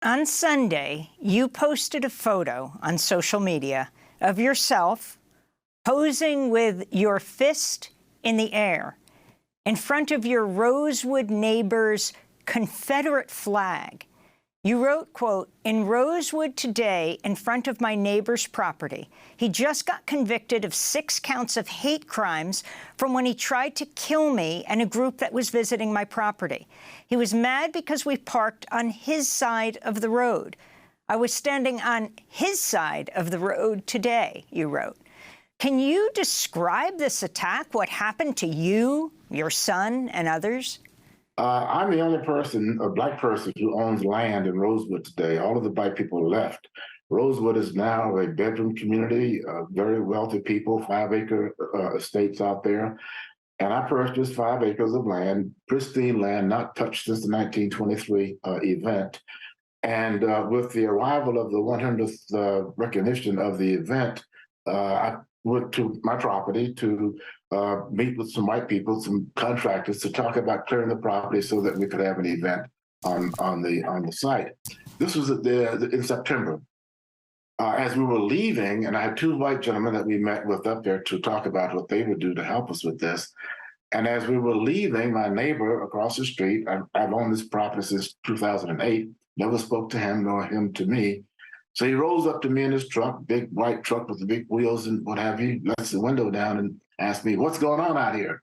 On Sunday, you posted a photo on social media of yourself posing with your fist in the air in front of your Rosewood neighbor's Confederate flag. You wrote, quote, "In Rosewood today, in front of my neighbor's property, he just got convicted of 6 counts of hate crimes from when he tried to kill me and a group that was visiting my property. He was mad because we parked on his side of the road. I was standing on his side of the road today," you wrote. Can you describe this attack, what happened to you, your son, and others? I'm the only person, a black person, who owns land in Rosewood today. All of the black people left. Rosewood is now a bedroom community, very wealthy people, 5-acre estates out there. And I purchased 5 acres of land, pristine land, not touched since the 1923 event. And with the arrival of the 100th recognition of the event, I went to my property to meet with some white people, some contractors, to talk about clearing the property so that we could have an event on the site. This was in September. As we were leaving, and I had 2 white gentlemen that we met with up there to talk about what they would do to help us with this. And as we were leaving, my neighbor across the street, I've owned this property since 2008, never spoke to him nor him to me. So he rolls up to me in his truck, big white truck with the big wheels and what have you, lets the window down and asks me, "What's going on out here?"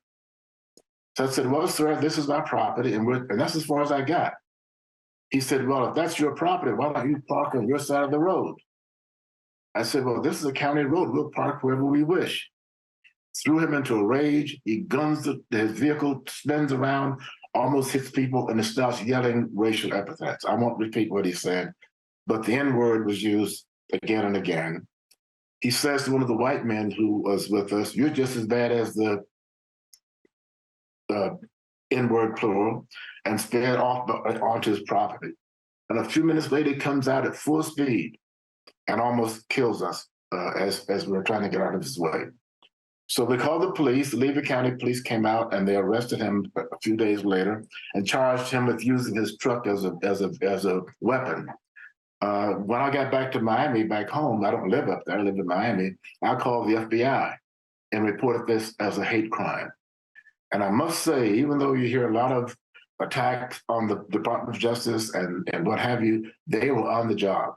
So I said, "Well, sir, this is my property, and that's as far as I got." He said, "Well, if that's your property, why don't you park on your side of the road?" I said, "Well, this is a county road. We'll park wherever we wish." Threw him into a rage. He guns his vehicle, spins around, almost hits people, and starts yelling racial epithets. I won't repeat what he said, but the N-word was used again and again. He says to one of the white men who was with us, "You're just as bad as the N-word plural," and sped off onto his property. And a few minutes later, he comes out at full speed and almost kills us as we were trying to get out of his way. So we called the police. The Levy County Police came out and they arrested him a few days later and charged him with using his truck as a weapon. When I got back to Miami, back home, I don't live up there, I live in Miami, I called the FBI and reported this as a hate crime. And I must say, even though you hear a lot of attacks on the Department of Justice and what have you, they were on the job.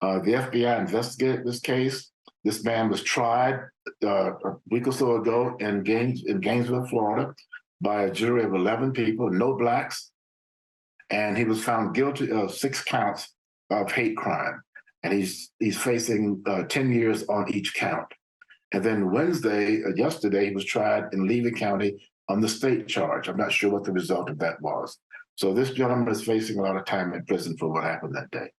The FBI investigated this case. This man was tried a week or so ago in Gainesville, Florida, by a jury of 11 people, no blacks, and he was found guilty of 6 counts of hate crime, and he's facing 10 years on each count. And then yesterday, he was tried in Levy County on the state charge. I'm not sure what the result of that was. So this gentleman is facing a lot of time in prison for what happened that day.